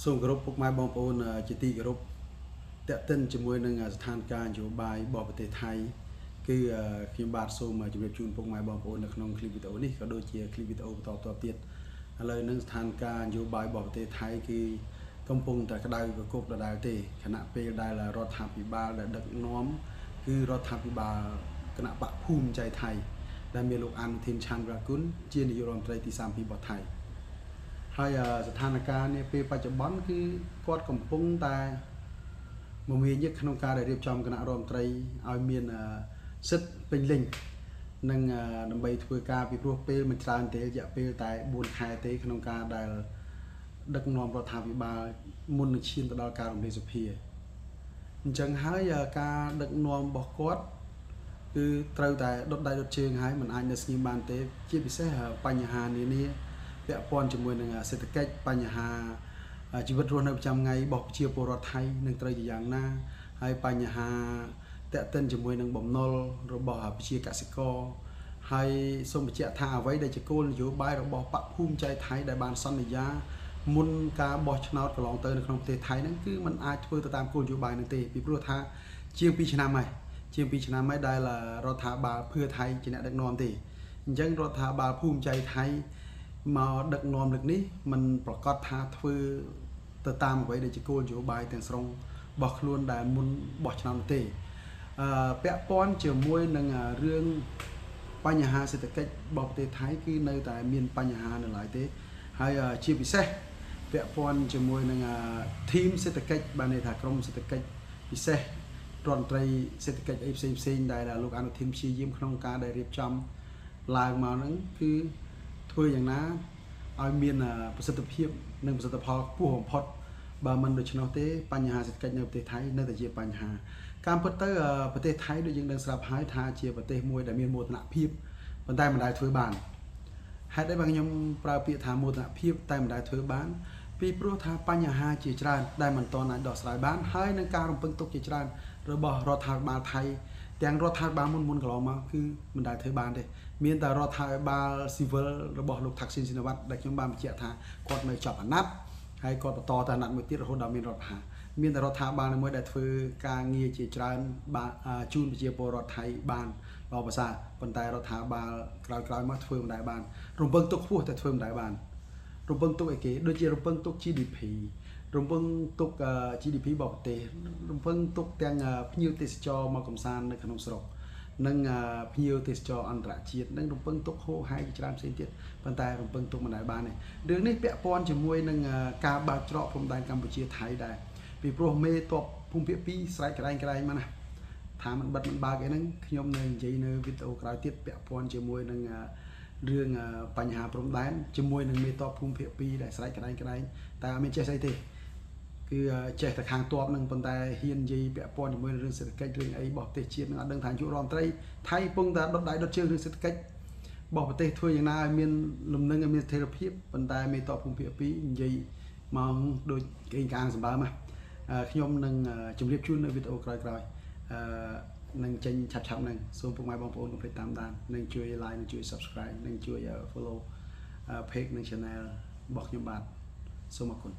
សូមគោរពពុកម៉ែបងប្អូនជាទីគោរពតាក់ទិនជាមួយនឹងស្ថានភាពនយោបាយរបស់ប្រទេសថៃគឺខ្ញុំបាទសូមជម្រាបជូនពុកម៉ែបងប្អូននៅក្នុងคลิปវីដេអូនេះក៏ដូចជាคลิปវីដេអូបន្តទៀតឥឡូវនឹងស្ថានភាពនយោបាយរបស់ប្រទេសថៃគឺកំពុងតែក្តៅកគុកដដែលទេខណៈពេលដែលរដ្ឋាភិបាលដែលដឹកនាំគឺរដ្ឋាភិបាលគណៈបកភូមិใจថៃដែលមានលោកអនុทิនឆាន់វរៈគុណជានាយករដ្ឋមន្ត្រីទី32របស់ថៃហើយស្ថានភាពនេះពេលបច្ចុប្បន្នគឺគាត់កំពុងតែមមាញឹកក្នុងការរៀបចំគណៈរដ្ឋមន្ត្រីឲ្យមានសិទ្ធិពេញលេញនិងដើម្បីធ្វើការពីព្រោះពេលមិនច្រើនទេរយៈពេលតែ4ខែទេក្នុងការដែលដឹកនាំរដ្ឋាភិបាលមុននឹងឈានទៅដល់ការរំលាយសភាអញ្ចឹងហើយការដឹកនាំរបស់គាត់គឺត្រូវតែដុតដៃដុតជើងហើយមិនអាចនៅស្ងៀមបានទេជាពិសេសបញ្ហានានាពាក់ព័ន្ធជាមួយនឹងសេដ្ឋកិច្ចបញ្ហាជីវិតរស់នៅប្រចាំថ្ងៃរបស់ប្រជាពលរដ្ឋថៃនឹងត្រូវជាយ៉ាងណាហើយបញ្ហាតាក់ទិនជាមួយនឹងបំណុលរបស់ប្រជាកសិករហើយសូមបញ្ជាក់ថាអ្វីដែលជាគោលនយោបាយរបស់បកភូមិใจថៃដែលបានសន្យាមុនការបោះឆ្នោតកន្លងទៅនៅក្នុងប្រទេសថៃហ្នឹងគឺมันអាចធ្វើទៅតាមគោលនយោបាយនោះទេពីព្រោះថាជាង2ឆ្នាំហើយដែលរដ្ឋាភិបាលភឿថៃជាអ្នកដឹកនាំទេអញ្ចឹងរដ្ឋាភិបាលភូមិใจថៃមកដឹកនាំលើកនេះมันប្រកាសថាធ្វើទៅតាមអ្វីដែលជាគោលនយោបាយទាំងស្រុងរបស់ខ្លួនដែលមុនបោះឆ្នោតទេពាក់ព័ន្ធជាមួយនឹងរឿងបញ្ហាសេដ្ឋកិច្ចរបស់ប្រទេសថៃគឺនៅតែមានបញ្ហានៅឡើយទេហើយជាពិសេសពាក់ព័ន្ធជាមួយនឹងធីមសេដ្ឋកិច្ចបានន័យថាក្រមសេដ្ឋកិច្ចពិសេសរដ្ឋមន្ត្រីសេដ្ឋកិច្ចអីផ្សេងដែលលោកអនុทินព្យាយាមក្នុងការដែលរៀបចំឡើងមកហ្នឹងគឺធ្វើយ៉ាងណាឲ្យមានប្រសិទ្ធភាពនិងប្រសិទ្ធផលខ្ពស់បំផុតបើមិនដូច្នោះទេបញ្ហាសេដ្ឋកិច្ចនៅប្រទេសថៃនៅតែជាបញ្ហាការពិតទៅប្រទេសថៃដូចយើងដឹងស្រាប់ហើយថាជាប្រទេសមួយដែលមានមោទនភាពប៉ុន្តែមិនដែលធ្វើបានហេតុអីបើខ្ញុំប្រើពាក្យថាមោទនភាពតែមិនដែលធ្វើបានពីព្រោះថាបញ្ហាជាច្រើនដែលមិនទាន់អាចដោះស្រាយបានហើយនឹងការរំពឹងទុកជាច្រើនរបស់រដ្ឋាភិបាលថៃទាំងរដ្ឋាភិបាលមុនកន្លងមកគឺមិនដែលធ្វើបានទេមានតែរដ្ឋាភិបាលស៊ីវិលរបស់លោកថាក់ស៊ីនស៊ីណាវ៉ាត់ដែលខ្ញុំបានបញ្ជាក់ថាគាត់នៅចាប់អាណត្តិហើយគាត់បន្តទៅអាណត្តិមួយទៀតរហូតដល់មានរដ្ឋប្រហារមានតែរដ្ឋាភិបាលមួយដែលធ្វើការងារជាច្រើនជូនប្រជាពលរដ្ឋថៃបានល្អប្រសើរប៉ុន្តែរដ្ឋាភិបាលក្រោយមកធ្វើមិនដែលបានរំពឹងទុកខ្ពស់តែធ្វើមិនដែលបានរំពឹងទុកអីគេដូចជារំពឹងទុក GDP រំពឹងទុក GDP របស់ប្រទេសរំពឹងទុកទាំងភ្ញៀវទេសចរមកកំសាន្តនៅក្នុងស្រុកនិងភ្ញៀវទេសចរអន្តរជាតិនិងរំពឹងទុកហូរហែជាច្រើនផ្សេងទៀតប៉ុន្តែរំពឹងទុកមិនដែលបានទេរឿងនេះពាក់ព័ន្ធជាមួយនឹងការបើកច្រកព្រំដែនកម្ពុជាថៃដែរពីព្រោះមេតបភូមិភាគ2ស្រែកក្តែងមកណាថាมันបិទมันបើកអីហ្នឹងខ្ញុំនៅនិយាយនៅវីដេអូក្រោយទៀតពាក់ព័ន្ធជាមួយនឹងរឿងបញ្ហាព្រំដែនជាមួយនឹងមេតបភូមិភាគ2ដែលស្រែកក្តែងតែអត់មានចេះស្អីទេគឺចេះតែខាងតបនឹងប៉ុន្តែហ៊ាននិយាយពាក់ព័ន្ធជាមួយនឹងរឿងសេដ្ឋកិច្ចរឿងអីរបស់ប្រទេសជាតិនឹងអត់ដឹងថាយុរដ្ឋមន្ត្រីថៃពងតែដុតដៃដុតជើងរឿងសេដ្ឋកិច្ចរបស់ប្រទេសធ្វើយ៉ាងណាឲ្យមានលំនឹងឲ្យមានស្ថិរភាពប៉ុន្តែមេតបភូមិភាគ2និយាយមកដូចគេកាងសម្បើមខ្ញុំនឹងជម្រាបជូននៅវីដេអូក្រោយៗនឹងចេញឆាប់ហ្នឹងសូមពុកម៉ែបងប្អូនកុំភ្លេចតាមដាននិងជួយ like និងជួយ subscribe និងជួយ follow page និង channel របស់ខ្ញុំបាទសូមអរគុណ